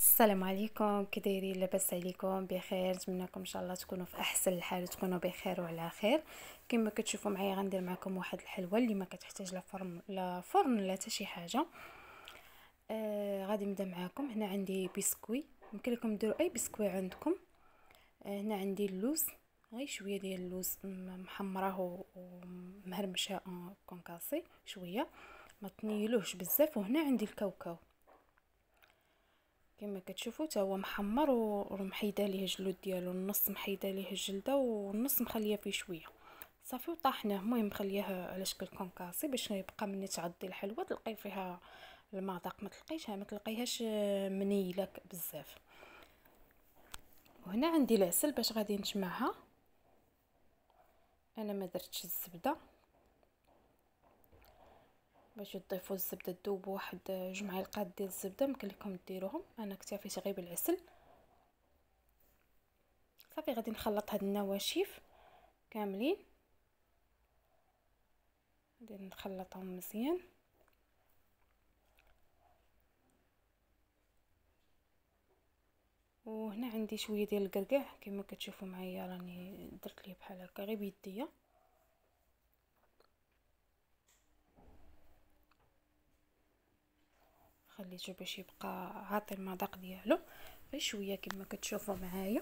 السلام عليكم، كي دايرين؟ لاباس عليكم؟ بخير؟ نتمنىكم ان شاء الله تكونوا في احسن الحال وتكونوا بخير وعلى خير. كما كتشوفوا معايا غندير معكم واحد الحلوه اللي ما كتحتاج لا فرن لا حتى شي حاجه. غادي نبدا معكم. هنا عندي بسكوي، يمكن لكم ديروا اي بسكوي عندكم. هنا عندي اللوز، غير شويه ديال اللوز محمراه ومهرمشه كونكاسي شويه، ما تنيلوهش بزاف. وهنا عندي الكاوكاو كما كتشوفوا حتى هو محمر ومحيده ليه الجلود ديالو، النص محيده ليه الجلده والنص مخليه فيه شويه صافي وطاحناه. المهم خليها على شكل كونكاسي باش يبقى ملي تعضي الحلوه تلقاي فيها المذاق، ما تلقيهاش منيله بزاف. وهنا عندي العسل باش غادي نجمعها. انا ما درتش الزبده باش تضيفوا الزبده تذوب، واحد 2 معالق ديال الزبده يمكن لكم ديروهم، انا اكتفيت غير بالعسل. صافي غادي نخلط هاد النواشف كاملين، غادي نخلطهم مزيان. وهنا عندي شويه ديال الكركاع كما كتشوفوا معايا، راني درت ليه بحال هكا غير بيديا. خليته باش يبقى عاطي المذاق ديالو غير شويه كما كتشوفوا معايا.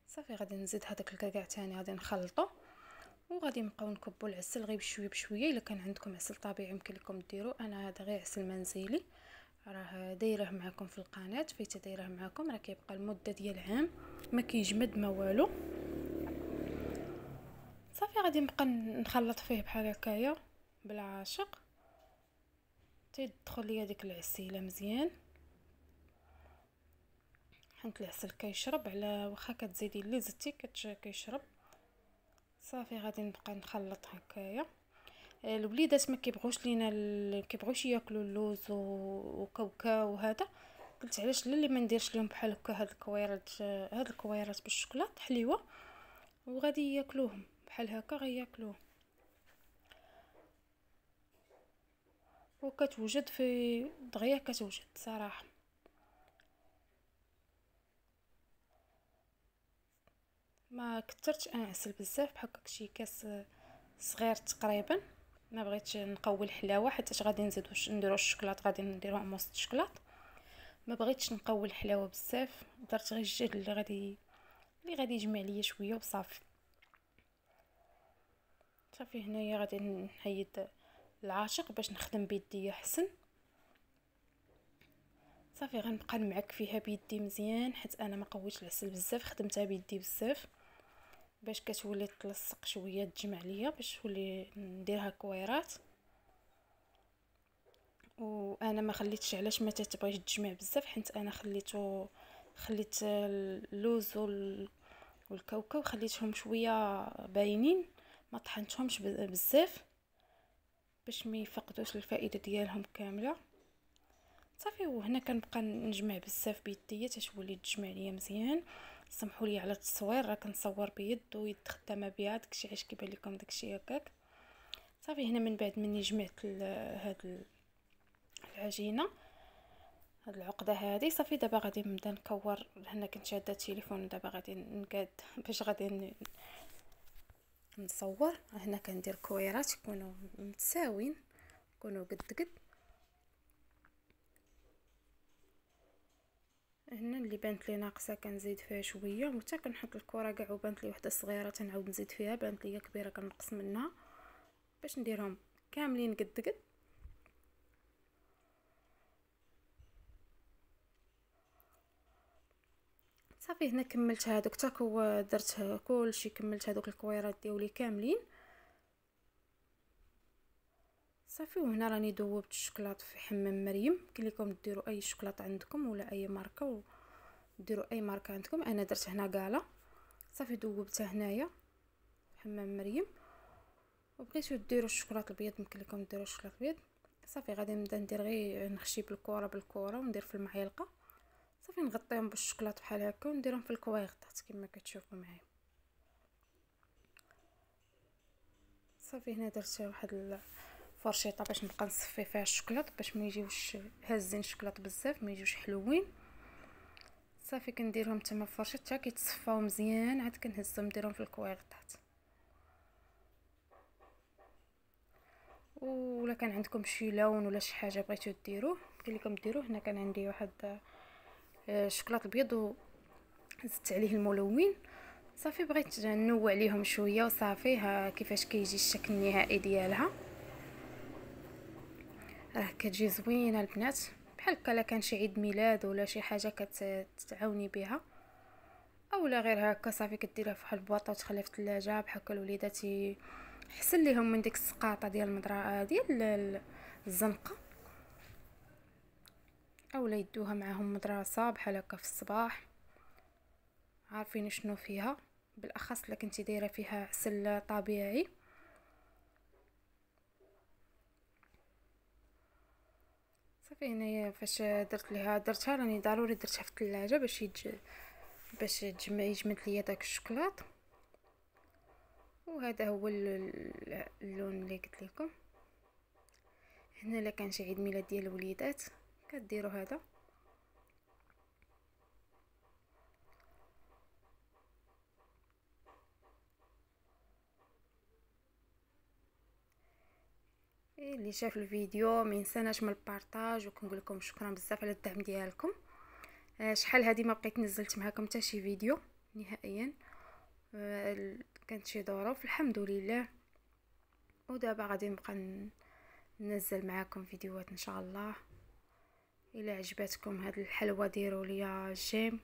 صافي غادي نزيد هذاك الكركاع تاني، غادي نخلطو وغادي نبقاو نكبوا العسل غير بشويه بشويه. الا كان عندكم عسل طبيعي يمكن لكم ديروا، انا هذا غير عسل منزلي راه دايره معكم في القناه، فايته دايره معكم، راه كيبقى المده ديال عام ما كيجمد ما والو. صافي غادي نبقى نخلط فيه بحال هكايا بالعاشق تيدخل ليا ديك العسيله مزيان، حيت العسل كيشرب على واخا كتزيدي اللي زدتي كيشرب. صافي غادي نبقى نخلط هكايا. الوليدات ما كيبغوش لينا كيبغوش ياكلوا اللوز وكاوكاو وهذا، قلت علاش لا اللي ما نديرش لهم بحال هكا هاد الكويرات بالشوكولات حليوه وغادي ياكلوهم بحال هكا غياكلوه. وكتوجد في دغيا كتوجد صراحه. ما كثرتش انعسل بزاف، بحال هكا شي كاس صغير تقريبا. ما بغيتش نقوي الحلاوه حيت غادي نزيدو نديرو الشوكولات، غادي نديروها موس الشوكولات. ما بغيتش نقوي الحلاوه بزاف، درت غير الجهد اللي غادي يجمع ليا شويه وصافي. صافي هنايا غادي نحيد العاشق باش نخدم بيدي احسن. صافي غنبقى نمعك فيها بيدي مزيان حيت انا ما قويتش العسل بزاف، خدمتها بيدي بزاف باش كتولي تلصق شويه تجمع ليا باش تولي نديرها كويرات. وانا ما خليتش، علاش ما تتبغيش تجمع بزاف حيت انا خليت اللوز والكاوكاو خليتهم شويه باينين، ما طحنتهمش بزاف باش ما يفقدوش الفائده ديالهم كامله. صافي وهنا كنبقى نجمع بزاف بيديا تتولي تجمع ليا مزيان. سمحوا لي على التصوير، راه كنصور بيد ويد خدامه بها، داكشي علاش كيبان لكم داكشي هكاك. صافي هنا من بعد مني جمعت هاد العجينه، هاد العقده هذه صافي دابا غادي نبدا نكور. هنا كنت شاده التليفون، دابا غادي نقاد باش غادي نصور. هنا كندير كويرات يكونوا متساويين، يكونوا قد قد. هنا اللي بانت لي ناقصه كنزيد فيها شويه، وحتى كنحط الكره كاع وبانت لي وحده صغيره تنعاود نزيد فيها، بانت لي كبيره كنقص منها باش نديرهم كاملين قد قد. صافي هنا كملت هذوك تاكو، درت كلشي، كملت هذوك الكويرات ديالي كاملين صافي. وهنا راني ذوبت الشوكولاط في حمام مريم، كاين لكم ديروا اي شوكولاط عندكم ولا اي ماركه، وديروا اي ماركه عندكم. انا درت هنا كالا. صافي ذوبتها هنايا في حمام مريم. وبغيتو ديروا الشوكولاط الابيض يمكن لكم ديروا الشوكولاط الابيض. صافي غادي نبدا ندير غير نخشي بالكره وندير في المعلقه. صافي نغطيهم بالشوكولاط بحال هكا ونديرهم في الكويغطات كما كتشوفوا معايا. صافي هنا درت واحد الفرشيطه باش نبقى نصفي فيها الشوكولاط باش ما يجيوش هازين الشوكولاط بزاف، ما يجيوش حلوين. صافي كنديرهم تما في الفرشيط حتى كيتصفاو مزيان، عاد كنهزهم نديرهم في الكويغطات. ولا كان عندكم شي لون ولا شي حاجه بغيتو ديروه كاين لكم ديروه. هنا كان عندي واحد الشوكولاط الابيض وزدت عليه الملون. صافي بغيت ننوع عليهم شويه وصافي. ها كيفاش كيجي الشكل النهائي ديالها، راه كتجي زوينه البنات. بحال هكا لا كان شي عيد ميلاد ولا شي حاجه كتعاوني بها، اولا غير هكا صافي كديرها في واحد البواطه وتخليها في الثلاجه بحال هكا. الوليدات يحسن ليهم من ديك السقاطه ديال المضرعه ديال الزنقه، اولا يدوها معاهم مدرسه بحال هكا في الصباح عارفين شنو فيها، بالاخص الا كنتي دايره فيها عسل طبيعي. صافي هنايا فاش درتها راني ضروري درتها في الثلاجه باش يجمد ليا داك الشوكولاط. وهذا هو اللون اللي قلت لكم. هنا الا كان شي عيد ميلاد ديال الوليدات كديروا هذا. اللي شاف الفيديو ما ينساناش من البارطاج، وكنقول لكم شكرا بزاف على الدعم ديالكم. شحال هذه ما بقيت نزلت معكم حتى شي فيديو نهائيا. كانت شي ظروف الحمد لله، ودابا غادي نبقى ننزل معكم فيديوهات ان شاء الله. الى عجبتكم هاد الحلوه ديروا ليا جيم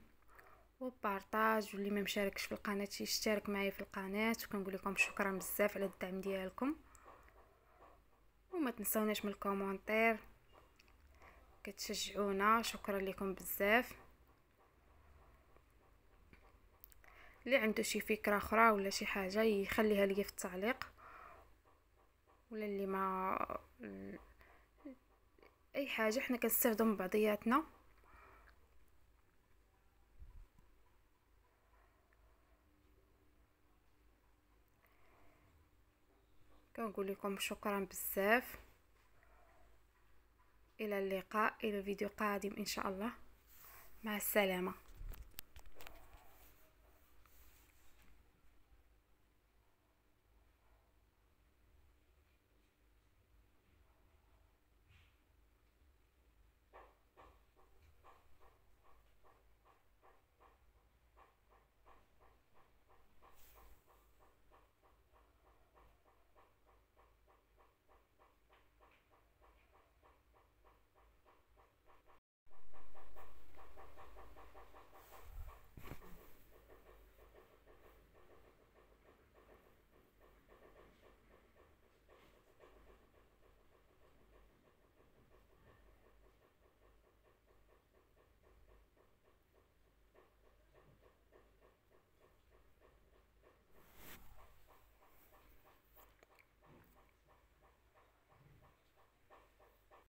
وبارطاج، واللي ما مشاركش في القناه يشترك معايا في القناه. وكنقول لكم شكرا بزاف على الدعم ديالكم، وما تنسوناش من الكومونتير كتشجعونا. شكرا لكم بزاف. اللي عنده شي فكره اخرى ولا شي حاجه يخليها لي في التعليق، ولا اللي ما اي حاجه حنا كنستافدوا من بعضياتنا. كنقول لكم شكرا بزاف. الى اللقاء، الى فيديو قادم ان شاء الله. مع السلامه.